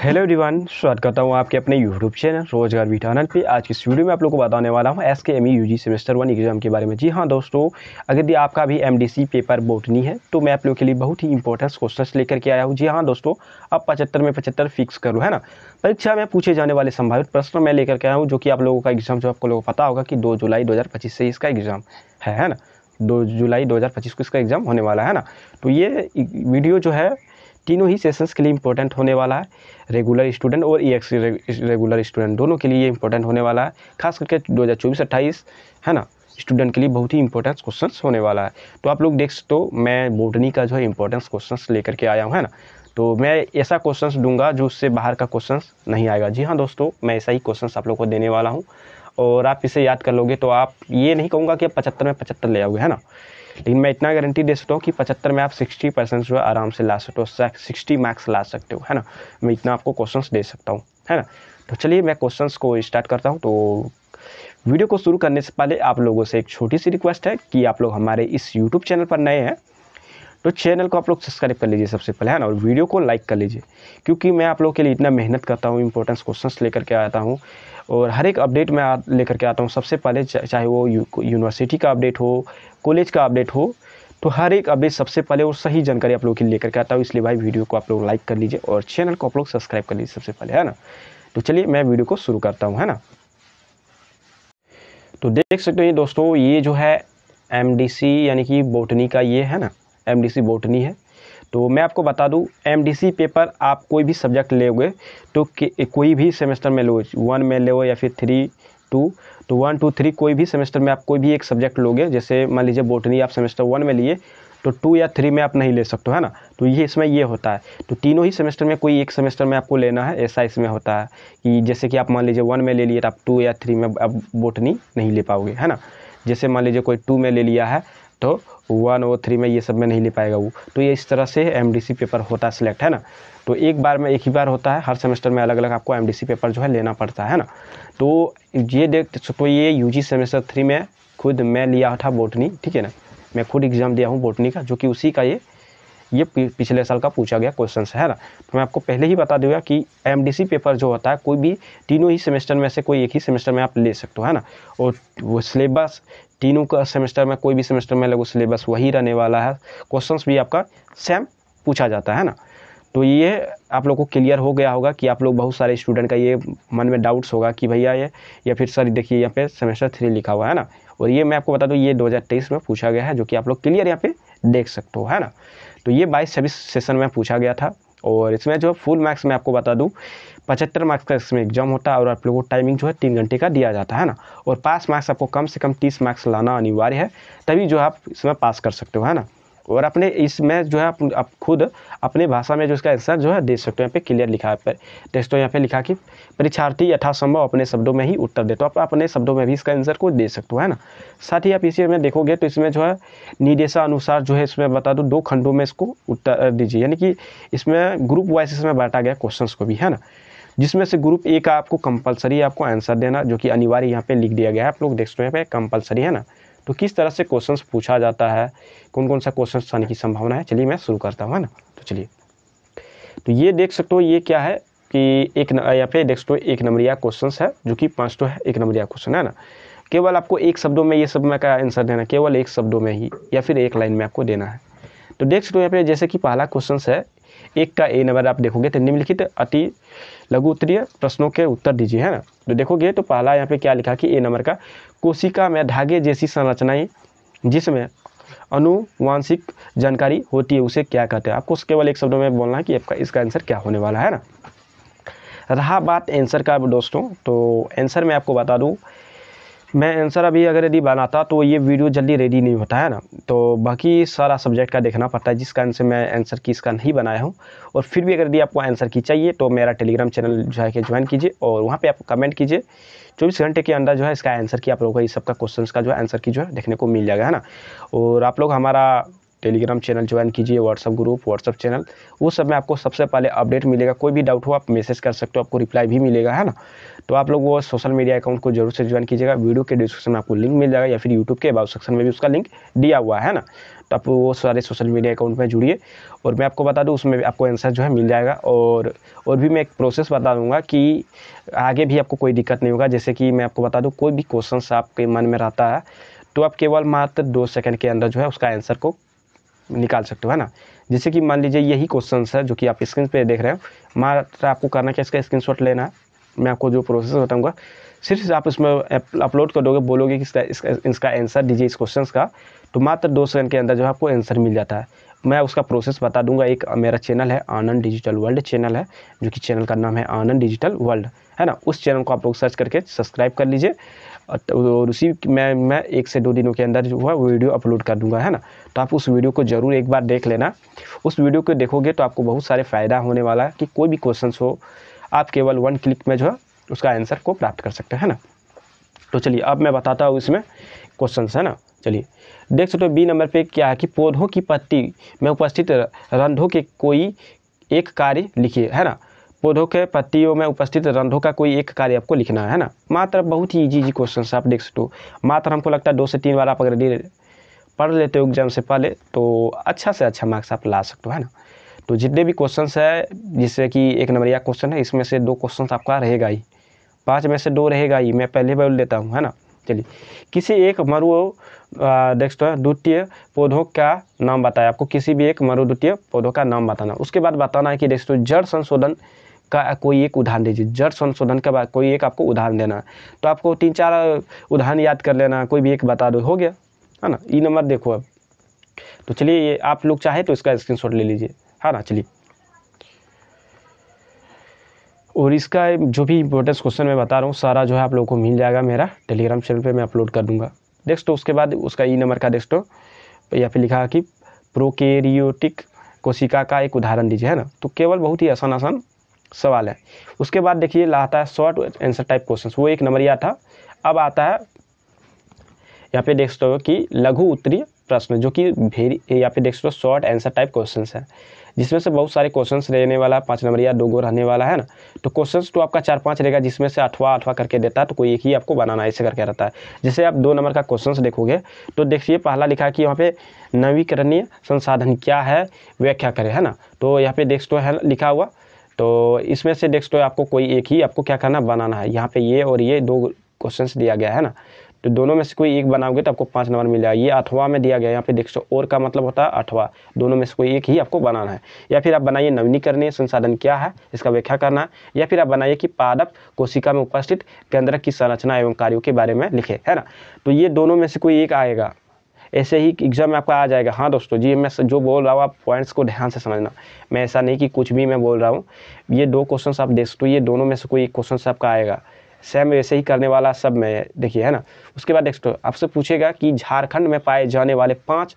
Hello everyone, स्वागत करता हूँ आपके अपने यूट्यूब चैनल रोजगार विटानल पे। आज की इस वीडियो में आप लोगों को बताने वाला हूँ SKME यूजी सेमेस्टर 1 एग्जाम के बारे में। जी हाँ दोस्तों, अगर यदि आपका भी MDC पेपर बोटनी है तो मैं आप लोगों के लिए बहुत ही इंपॉर्टेंट क्वेश्चंस लेकर के आया हूँ। जी हाँ दोस्तों, अब 75 में 75 फिक्स करो, है ना। परीक्षा में पूछे जाने वाले संभावित प्रश्न मैं लेकर के आया हूँ, जो कि आप लोगों का एग्जाम, जो आपको लोगों को पता होगा कि 2 जुलाई 2025 से इसका एग्जाम है ना। 2 जुलाई 2025 को इसका एग्जाम होने वाला है ना। तो ये वीडियो जो है तीनों ही सेशंस के लिए इंपॉर्टेंट होने वाला है। रेगुलर स्टूडेंट और EX रेगुलर स्टूडेंट दोनों के लिए इंपॉर्टेंट होने वाला है। खास करके 2024-28 है ना, स्टूडेंट के लिए बहुत ही इंपॉर्टेंट क्वेश्चंस होने वाला है। तो आप लोग देख सकते हो, मैं बोटनी का जो है इंपॉर्टेंट क्वेश्चंस लेकर के आया हूँ, है ना। तो मैं ऐसा क्वेश्चंस दूंगा जो उससे बाहर का क्वेश्चंस नहीं आएगा। जी हाँ दोस्तों, मैं ऐसा ही क्वेश्चंस आप लोग को देने वाला हूँ और आप इसे याद कर लोगे तो आप ये नहीं कहूँगा कि आप 75 में 75 ले आओगे, है ना। लेकिन मैं इतना गारंटी दे सकता हूँ कि 75 में आप 60% जो है आराम से ला सकते हो, 60 मार्क्स ला सकते हो, है ना। मैं इतना आपको क्वेश्चंस दे सकता हूँ, है ना। तो चलिए मैं क्वेश्चंस को स्टार्ट करता हूँ। तो वीडियो को शुरू करने से पहले आप लोगों से एक छोटी सी रिक्वेस्ट है कि आप लोग हमारे इस यूट्यूब चैनल पर नए हैं तो चैनल को आप लोग सब्सक्राइब कर लीजिए सबसे पहले, है ना। और वीडियो को लाइक कर लीजिए, क्योंकि मैं आप लोगों के लिए इतना मेहनत करता हूँ, इंपॉर्टेंट क्वेश्चंस लेकर के आता हूँ और हर एक अपडेट मैं लेकर के आता हूँ सबसे पहले, चाहे वो यूनिवर्सिटी का अपडेट हो, कॉलेज का अपडेट हो, तो हर एक अपडेट सबसे पहले और सही जानकारी आप लोगों के लिए लेकर के आता हूँ। इसलिए भाई वीडियो को आप लोग लाइक कर लीजिए और चैनल को आप लोग सब्सक्राइब कर लीजिए सबसे पहले, है ना। तो चलिए मैं वीडियो को शुरू करता हूँ, है ना। तो देख सकते हैं दोस्तों, ये जो है MDC यानी कि बोटनी का ये है ना, MDC बोटनी है। तो मैं आपको बता दूं, MDC पेपर आप कोई भी सब्जेक्ट लोगे तो कोई भी सेमेस्टर में लो, 1 में लो या फिर 3, 2, तो 1, 2, 3 कोई भी सेमेस्टर में आप कोई भी एक सब्जेक्ट लोगे। जैसे मान लीजिए बोटनी आप सेमेस्टर 1 में लिए तो 2 या 3 में आप नहीं ले सकते हो, है ना। तो ये इसमें ये होता है, तो तीनों ही सेमेस्टर में कोई एक सेमेस्टर में आपको लेना है, ऐसा इसमें होता है कि जैसे कि आप मान लीजिए 1 में ले लिए तो आप 2 या 3 में आप बोटनी नहीं ले पाओगे, है ना। जैसे मान लीजिए कोई 2 में ले लिया है तो 1 और 3 में ये सब में नहीं ले पाएगा वो। तो ये इस तरह से MDC पेपर होता है सिलेक्ट, है ना। तो एक बार में एक ही बार होता है, हर सेमेस्टर में अलग अलग आपको MDC पेपर जो है लेना पड़ता है ना। तो ये देख तो ये UG सेमेस्टर 3 में खुद मैं लिया था बोटनी, ठीक है ना। मैं खुद एग्ज़ाम दिया हूँ बोटनी का, जो कि उसी का ये पिछले साल का पूछा गया क्वेश्चन है ना। तो मैं आपको पहले ही बता दूंगा कि MDC पेपर जो होता है कोई भी तीनों ही सेमेस्टर में से कोई एक ही सेमेस्टर में आप ले सकते हो, है ना। और वो सिलेबस तीनों का सेमेस्टर में कोई भी सेमेस्टर में लगो सिलेबस वही रहने वाला है, क्वेश्चंस भी आपका सेम पूछा जाता है ना। तो ये आप लोग को क्लियर हो गया होगा कि आप लोग बहुत सारे स्टूडेंट का ये मन में डाउट्स होगा कि भैया ये, या फिर सर देखिए यहाँ पे सेमेस्टर 3 लिखा हुआ है ना। और ये मैं आपको बता दूँ, ये 2023 में पूछा गया है, जो कि आप लोग क्लियर यहाँ पे देख सकते हो, है ना। तो ये 22-26 सेशन में पूछा गया था और इसमें जो फुल मार्क्स मैं आपको बता दूं 75 मार्क्स का इसमें एग्जाम होता है और आप लोगों को टाइमिंग जो है 3 घंटे का दिया जाता है ना। और पास मार्क्स आपको कम से कम 30 मार्क्स लाना अनिवार्य है, तभी जो आप इसमें पास कर सकते हो, है ना। और अपने इसमें जो है आप खुद अपने भाषा में जो इसका आंसर जो है दे सकते हो। यहाँ पे क्लियर लिखा है टेक्स्ट, यहाँ पे लिखा कि परीक्षार्थी यथासंभव अपने शब्दों में ही उत्तर दे, तो आप अपने शब्दों में भी इसका आंसर को दे सकते हो, है ना। साथ ही आप इसी में देखोगे तो इसमें जो है निर्देशानुसार जो है इसमें बता दूँ 2 खंडों में इसको उत्तर दीजिए, यानी कि इसमें ग्रुप वाइज इसमें बांटा गया क्वेश्चंस को भी, है ना। जिसमें से ग्रुप A का आपको कंपलसरी आपको आंसर देना, जो कि अनिवार्य यहाँ पे लिख दिया गया है, आप लोग देख सकते हैं यहाँ पे कंपलसरी, है ना। तो किस तरह से क्वेश्चंस पूछा जाता है, कौन कौन सा क्वेश्चंस आने की संभावना है, चलिए मैं शुरू करता हूँ, है ना। तो चलिए, तो ये देख सकते हो ये क्या है कि यहाँ पे देख सकते हो 1 नंबरिया क्वेश्चंस है, जो कि 5 तो है 1 नंबरिया क्वेश्चन, है ना। केवल आपको 1 शब्दों में ये सब में का आंसर देना, केवल 1 शब्दों में ही या फिर 1 लाइन में आपको देना है। तो देख सकते हो यहाँ पे जैसे कि पहला क्वेश्चन है 1 का A नंबर आप देखोगे तो निम्नलिखित अति लघु उत्तरीय प्रश्नों के उत्तर दीजिए, है ना। तो देखोगे तो पहला यहाँ पे क्या लिखा कि A नंबर का, कोशिका में धागे जैसी संरचनाएं जिसमें आनुवांशिक जानकारी होती है उसे क्या कहते हैं। आपको केवल 1 शब्दों में बोलना है कि आपका इसका आंसर क्या होने वाला है ना। रहा बात आंसर का दोस्तों, तो आंसर मैं आपको बता दूं, मैं आंसर अभी अगर यदि बनाता तो ये वीडियो जल्दी रेडी नहीं होता है ना। तो बाकी सारा सब्जेक्ट का देखना पड़ता है, जिस कारण से मैं आंसर की इसका नहीं बनाया हूँ। और फिर भी अगर यदि आपको आंसर की चाहिए तो मेरा टेलीग्राम चैनल जो है कि ज्वाइन कीजिए और वहाँ पे आप कमेंट कीजिए। 24 घंटे के अंदर जो है इसका आंसर की आप लोगों को इस सबका क्वेश्चन का जो है आंसर की जो है देखने को मिल जाएगा, है ना। और आप लोग हमारा टेलीग्राम चैनल ज्वाइन कीजिए, व्हाट्सअप ग्रुप, व्हाट्सअप चैनल, वो सब में आपको सबसे पहले अपडेट मिलेगा। कोई भी डाउट हो आप मैसेज कर सकते हो, आपको रिप्लाई भी मिलेगा, है ना। तो आप लोग वो सोशल मीडिया अकाउंट को जरूर से ज्वाइन कीजिएगा। वीडियो के डिस्क्रिप्शन में आपको लिंक मिल जाएगा या फिर यूट्यूब के अबाउट सेक्शन में भी उसका लिंक दिया हुआ है ना। तो आप वो सारे सोशल मीडिया अकाउंट में जुड़िए। और मैं आपको बता दूं उसमें भी आपको आंसर जो है मिल जाएगा। और भी मैं एक प्रोसेस बता दूंगा कि आगे भी आपको कोई दिक्कत नहीं होगा। जैसे कि मैं आपको बता दूं, कोई भी क्वेश्चन आपके मन में रहता है तो आप केवल मात्र 2 सेकंड के अंदर जो है उसका आंसर को निकाल सकते हो, है ना। जैसे कि मान लीजिए यही क्वेश्चन है जो कि आप स्क्रीन पे देख रहे हो, मात्र आपको करना क्या, इसका स्क्रीनशॉट लेना है। मैं आपको जो प्रोसेस बताऊंगा सिर्फ आप इसमें अपलोड कर दोगे, बोलोगे कि इसका आंसर दीजिए इस क्वेश्चन का, तो मात्र 2 सेकंड के अंदर जो आपको आंसर मिल जाता है। मैं उसका प्रोसेस बता दूंगा। एक मेरा चैनल है आनंद डिजिटल वर्ल्ड चैनल है, जो कि चैनल का नाम है आनंद डिजिटल वर्ल्ड, है ना। उस चैनल को आप लोग सर्च करके सब्सक्राइब कर लीजिए। और उसी मैं 1 से 2 दिनों के अंदर जो है वीडियो अपलोड कर दूंगा, है ना। तो आप उस वीडियो को ज़रूर एक बार देख लेना। उस वीडियो को देखोगे तो आपको बहुत सारे फ़ायदा होने वाला है कि कोई भी क्वेश्चन हो आप केवल 1 क्लिक में जो है उसका आंसर को प्राप्त कर सकते हैं, है ना। तो चलिए अब मैं बताता हूँ इसमें क्वेश्चन, है ना। चलिए देख सकते हो बी नंबर पे क्या है कि पौधों की पत्ती में उपस्थित रंध्रों के कोई एक कार्य लिखिए, है ना। पौधों के पत्तियों में उपस्थित रंध्रों का कोई एक कार्य आपको लिखना है ना। मात्र बहुत ही इजी क्वेश्चन आप देख सकते हो। मात्र हमको लगता है 2 से 3 बार आप अगर पढ़ लेते हो एग्जाम से पहले तो अच्छा से अच्छा मार्क्स आप ला सकते हो, है ना। तो जितने भी क्वेश्चन है, जैसे कि 1 नंबरिया क्वेश्चन है, इसमें से 2 क्वेश्चन आपका रहेगा ही, 5 में से 2 रहेगा ही। मैं पहले बोल देता हूँ, है ना। चलिए किसी एक द्वितीय पौधों का नाम बताया। आपको किसी भी एक द्वितीय पौधों का नाम बताना। उसके बाद बताना है कि जड़ संशोधन का कोई एक उदाहरण दीजिए। जड़ संशोधन का बाद कोई एक आपको उदाहरण देना है। तो आपको 3-4 उदाहरण याद कर लेना, कोई भी एक बता दो, हो गया, है ना। ई नंबर देखो अब। तो चलिए ये आप लोग चाहे तो इसका स्क्रीनशॉट ले लीजिए, है ना। चलिए और इसका जो भी इंपॉर्टेंस क्वेश्चन मैं बता रहा हूँ सारा जो है आप लोगों को मिल जाएगा मेरा टेलीग्राम चैनल पे, मैं अपलोड कर दूंगा। नेक्स्ट तो उसके बाद उसका ई नंबर का नेक्स्ट यहाँ पे लिखा है कि प्रोकैरियोटिक कोशिका का एक उदाहरण दीजिए, है ना। तो केवल बहुत ही आसान सवाल है। उसके बाद देखिए आता है शॉर्ट आंसर टाइप क्वेश्चन, वो 1 नंबर था। अब आता है यहाँ पे देख सकते हो कि लघु उत्तरीय प्रश्न, जो कि यहाँ पे देख सकते हो शॉर्ट आंसर टाइप क्वेश्चन है, जिसमें से बहुत सारे क्वेश्चंस रहने वाला है। 5 नंबर या 2 गो रहने वाला है ना। तो क्वेश्चंस तो आपका 4-5 रहेगा, जिसमें से 8वां करके देता है, तो कोई एक ही आपको बनाना ऐसे करके रहता है। जैसे आप 2 नंबर का क्वेश्चंस देखोगे तो देखिए पहला लिखा है कि यहाँ पे नवीकरणीय संसाधन क्या है, व्याख्या करें, है ना। तो यहाँ पे देख सकते हो है लिखा हुआ। तो इसमें से देख सकते हो आपको कोई एक ही आपको क्या करना, बनाना है। यहाँ पे ये और ये 2 क्वेश्चंस दिया गया है ना। तो दोनों में से कोई एक बनाओगे तो आपको 5 नंबर मिल जाएगा। ये 8वां में दिया गया, यहाँ पे देख सकते हो और का मतलब होता है 8वां। दोनों में से कोई एक ही आपको बनाना है। या फिर आप बनाइए नवीनीकरणीय संसाधन क्या है, इसका व्याख्या करना है। या फिर आप बनाइए कि पादप कोशिका में उपस्थित केंद्रक की संरचना एवं कार्यों के बारे में लिखे, है ना। तो ये दोनों में से कोई एक आएगा, ऐसे ही एग्जाम में आपका आ जाएगा। हाँ दोस्तों जी, मैं जो बोल रहा हूँ आप पॉइंट्स को ध्यान से समझना। मैं ऐसा नहीं कि कुछ भी मैं बोल रहा हूँ। ये 2 क्वेश्चन आप देख सकते हो, ये दोनों में से कोई एक क्वेश्चन आपका आएगा। सेम वैसे ही करने वाला सब में देखिए, है ना। उसके बाद नेक्स्ट आपसे पूछेगा कि झारखंड में पाए जाने वाले 5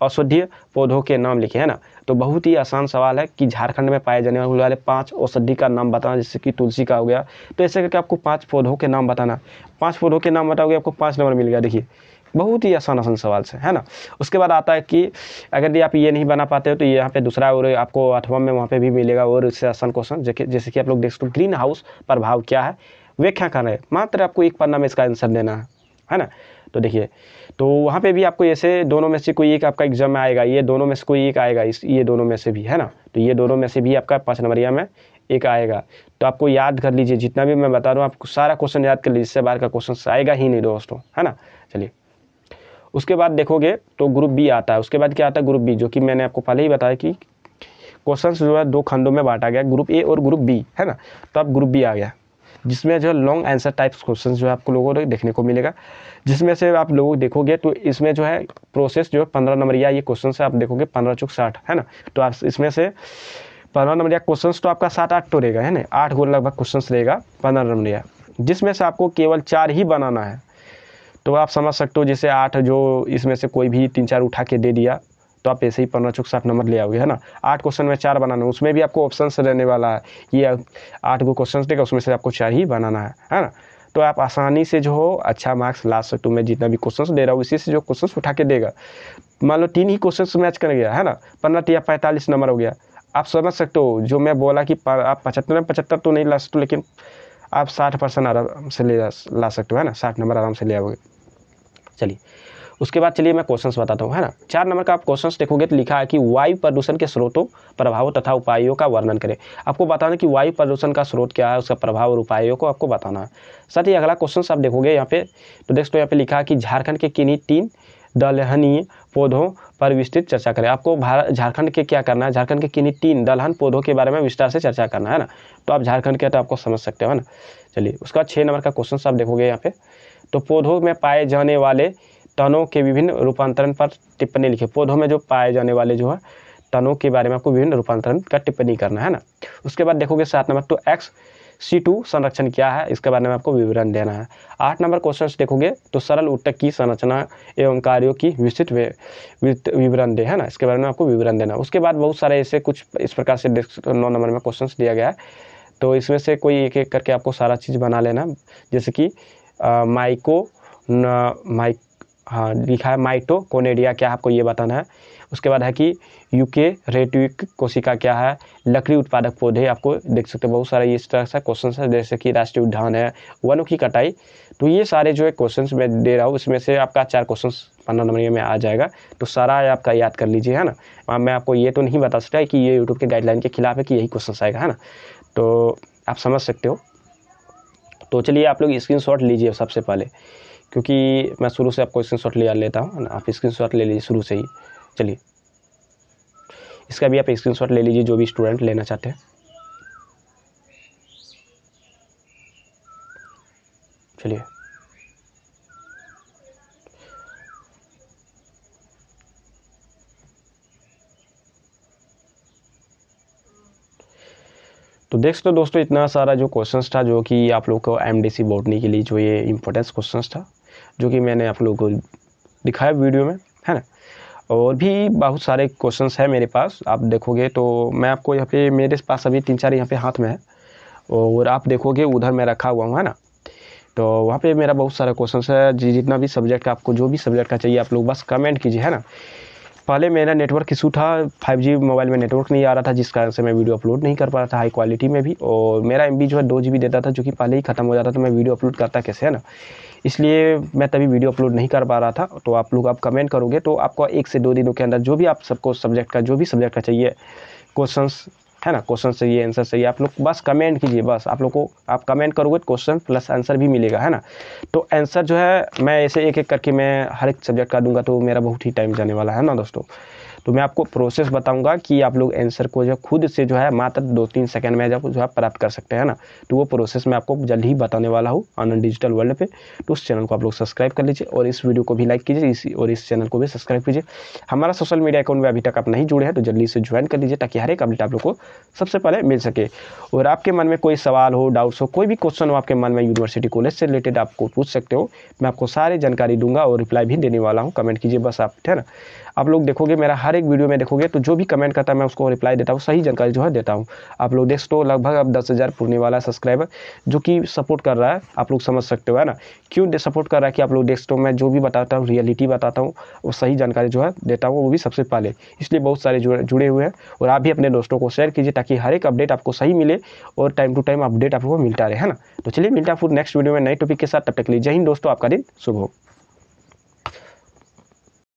औषधीय पौधों के नाम लिखे, है ना। तो बहुत ही आसान सवाल है कि झारखंड में पाए जाने वाले 5 औषधि का नाम बताना। जैसे कि तुलसी का हो गया, तो ऐसे करके आपको 5 पौधों के नाम बताना। 5 पौधों के नाम बताओगे आपको 5 नंबर मिल गया। देखिए बहुत ही आसान सवाल से, है ना। उसके बाद आता है कि अगर आप ये नहीं बना पाते हो तो यहाँ पे दूसरा और आपको 8वां में वहाँ पे भी मिलेगा और इससे आसान क्वेश्चन। जैसे कि आप लोग देख सकते हो ग्रीन हाउस प्रभाव क्या है, व्याख्या करना है। मात्र आपको 1 पन्ना में इसका आंसर देना है ना। तो देखिए तो वहाँ पे भी आपको ऐसे दोनों में से कोई एक आपका एग्जाम में आएगा। ये दोनों में से कोई एक आएगा, ये दोनों में से भी, है ना। तो ये दोनों में से भी आपका 5 नंबरिया में एक आएगा। तो आपको याद कर लीजिए, जितना भी मैं बता रहा हूँ आपको सारा क्वेश्चन याद कर लीजिए, इससे बाहर का क्वेश्चन आएगा ही नहीं दोस्तों, है ना। चलिए उसके बाद देखोगे तो ग्रुप बी आता है। उसके बाद क्या आता है ग्रुप बी, जो कि मैंने आपको पहले ही बताया कि क्वेश्चन जो है 2 खंडों में बांटा गया, ग्रुप ए और ग्रुप बी, है ना। तो अब ग्रुप बी आ गया, जिसमें जो है लॉन्ग आंसर टाइप्स क्वेश्चन जो है आपको लोगों को देखने को मिलेगा। जिसमें से आप लोग देखोगे तो इसमें जो है प्रोसेस जो है 15 नंबर या ये क्वेश्चन से आप देखोगे 15 चौक 60, है ना। तो आप इसमें से 15 नंबर या क्वेश्चन तो आपका 7-8 तो रहेगा, है ना। 8 गो लगभग क्वेश्चन रहेगा 15 नंबर या, जिसमें से आपको केवल 4 ही बनाना है। तो आप समझ सकते हो जैसे 8 जो इसमें से कोई भी 3-4 उठा के दे दिया तो आप ऐसे ही 15 चौक 60 नंबर ले आओगे, है ना। 8 क्वेश्चन में 4 बनाना है, उसमें भी आपको ऑप्शन रहने वाला है। ये 8 गो क्वेश्चन देगा, उसमें से आपको 4 ही बनाना है ना। तो आप आसानी से जो हो अच्छा मार्क्स ला सकते हो। मैं जितना भी क्वेश्चन दे रहा हूँ इसी से जो क्वेश्चन उठा के देगा मान लो 3 ही क्वेश्चन मैच कर गया है ना, 15 या 45 नंबर हो गया। आप समझ सकते हो जो मैं बोला कि आप 75 में 75 तो नहीं ला सकते, लेकिन आप 60% आराम से ला सकते हो, है ना, 60 नंबर आराम से ले आओगे। चलिए उसके बाद चलिए मैं क्वेश्चंस बताता हूँ, है ना। 4 नंबर का आप क्वेश्चंस देखोगे तो लिखा है कि वायु प्रदूषण के स्रोतों, प्रभावों तथा उपायों का वर्णन करें। आपको बताना कि वायु प्रदूषण का स्रोत क्या है, उसका प्रभाव और उपायों को आपको बताना है। साथ ही अगला क्वेश्चन आप देखोगे यहाँ पे, तो देखो यहाँ पे लिखा है कि झारखंड के किन्हीं 3 दलहनी पौधों पर विस्तृत चर्चा करें। आपको झारखंड के क्या करना है, झारखंड के किन्हीं 3 दलहन पौधों के बारे में विस्तार से चर्चा करना है ना। तो आप झारखंड के तो आपको समझ सकते हो, है ना। चलिए उसका 6 नंबर का क्वेश्चन आप देखोगे यहाँ पे, तो पौधों में पाए जाने वाले तनों के विभिन्न रूपांतरण पर टिप्पणी लिखे। पौधों में जो पाए जाने वाले जो है तनों के बारे में आपको विभिन्न रूपांतरण का टिप्पणी करना है ना। उसके बाद देखोगे 7 नंबर, तो XC2 संरक्षण क्या है, इसके बारे में आपको विवरण देना है। 8 नंबर क्वेश्चन देखोगे तो सरल ऊतक की संरचना एवं कार्यों की विस्तृत विवरण दे, है ना, इसके बारे में आपको विवरण देना। उसके बाद बहुत सारे ऐसे कुछ इस प्रकार से 9 नंबर में क्वेश्चन दिया गया है, तो इसमें से कोई एक एक करके आपको सारा चीज़ बना लेना। जैसे कि हाँ लिखा है माइटोकॉन्ड्रिया क्या है, आपको ये बताना है। उसके बाद है कि यूकेरियोटिक कोशिका क्या है, लकड़ी उत्पादक पौधे, आपको देख सकते हो बहुत सारे इस तरह से क्वेश्चन है। जैसे कि राष्ट्रीय उद्यान है, वनों की कटाई, तो ये सारे जो है क्वेश्चन मैं दे रहा हूँ, इसमें से आपका 4 क्वेश्चन 15 नंबर में आ जाएगा। तो सारा आपका याद कर लीजिए, है ना। मैं आपको ये तो नहीं बता सकता कि ये यूट्यूब के गाइडलाइन के खिलाफ है कि यही क्वेश्चन आएगा, है ना। तो आप समझ सकते हो। तो चलिए आप लोग स्क्रीनशॉट लीजिए सबसे पहले, क्योंकि मैं शुरू से आपको स्क्रीनशॉट ले लेता हूँ, आप स्क्रीनशॉट ले लीजिए शुरू से ही। चलिए इसका भी आप स्क्रीनशॉट ले लीजिए जो भी स्टूडेंट लेना चाहते हैं। चलिए तो देख सकते हो दोस्तों, इतना सारा जो क्वेश्चंस था जो कि आप लोग को एमडीसी बॉटनी के लिए जो ये इंपॉर्टेंस क्वेश्चंस था, जो कि मैंने आप लोगों को दिखाया वीडियो में, है ना। और भी बहुत सारे क्वेश्चंस है मेरे पास, आप देखोगे तो मैं आपको यहाँ पे, मेरे पास अभी 3-4 यहाँ पे हाथ में है, और आप देखोगे उधर मैं रखा हुआ हूँ, है ना। तो वहाँ पे मेरा बहुत सारा क्वेश्चंस है, जितना भी सब्जेक्ट का आपको जो भी सब्जेक्ट का चाहिए आप लोग बस कमेंट कीजिए, है ना। पहले मेरा नेटवर्क इशू था, 5G मोबाइल में नेटवर्क नहीं आ रहा था, जिस कारण से मैं वीडियो अपलोड नहीं कर पा रहा था हाई क्वालिटी में भी, और मेरा MB जो है 2 GB देता था, जो कि पहले ही ख़त्म हो जाता था, तो मैं वीडियो अपलोड करता कैसे, है ना। इसलिए मैं तभी वीडियो अपलोड नहीं कर पा रहा था। तो आप लोग आप कमेंट करोगे तो आपको 1 से 2 दिनों के अंदर जो भी आप सबको सब्जेक्ट का जो भी सब्जेक्ट का चाहिए क्वेश्चंस, है ना, क्वेश्चन चाहिए, आंसर चाहिए, आप लोग बस कमेंट कीजिए। बस आप लोग को, आप कमेंट करोगे तो क्वेश्चन प्लस आंसर भी मिलेगा, है ना। तो आंसर जो है मैं ऐसे एक एक करके मैं हर एक सब्जेक्ट का दूंगा, तो मेरा बहुत ही टाइम जाने वाला है ना दोस्तों। तो मैं आपको प्रोसेस बताऊंगा कि आप लोग आंसर को जो खुद से जो है मात्र 2-3 सेकंड में जब जो है प्राप्त कर सकते हैं ना। तो वो प्रोसेस मैं आपको जल्द ही बताने वाला हूँ आनंद डिजिटल वर्ल्ड पे। तो उस चैनल को आप लोग सब्सक्राइब कर लीजिए, और इस वीडियो को भी लाइक कीजिए, और इस चैनल को भी सब्सक्राइब कीजिए। हमारा सोशल मीडिया अकाउंट में अभी तक आप नहीं जुड़े हैं तो जल्दी से ज्वाइन कर लीजिए, ताकि हर एक अपडेट आप लोग को सबसे पहले मिल सके। और आपके मन में कोई सवाल हो, डाउट्स हो, कोई भी क्वेश्चन हो आपके मन में यूनिवर्सिटी कॉलेज से रिलेटेड, आपको पूछ सकते हो। मैं आपको सारी जानकारी दूंगा और रिप्लाई भी देने वाला हूँ। कमेंट कीजिए बस आप, है ना। आप लोग देखोगे मेरा हर एक वीडियो में देखोगे तो जो भी कमेंट करता है मैं उसको रिप्लाई देता हूँ, सही जानकारी जो है देता हूँ। आप लोग देख तो लगभग अब 10,000 पुरने वाला है सब्सक्राइबर, जो कि सपोर्ट कर रहा है, आप लोग समझ सकते हो, है ना। क्यों सपोर्ट कर रहा है कि आप लोग देख तो मैं जो भी बताता हूँ रियलिटी बताता हूँ, वो सही जानकारी जो है देता हूँ, वो भी सबसे पहले। इसलिए बहुत सारे जुड़े हुए हैं, और आप भी अपने दोस्तों को शेयर कीजिए, ताकि हर एक अपडेट आपको सही मिले और टाइम टू टाइम अपडेट आपको मिलता रहे, है ना। तो चलिए मिलता है फिर नेक्स्ट वीडियो में नए टॉपिक के साथ, तब तक के लिए जय हिंद दोस्तों, आपका दिन शुभ हो।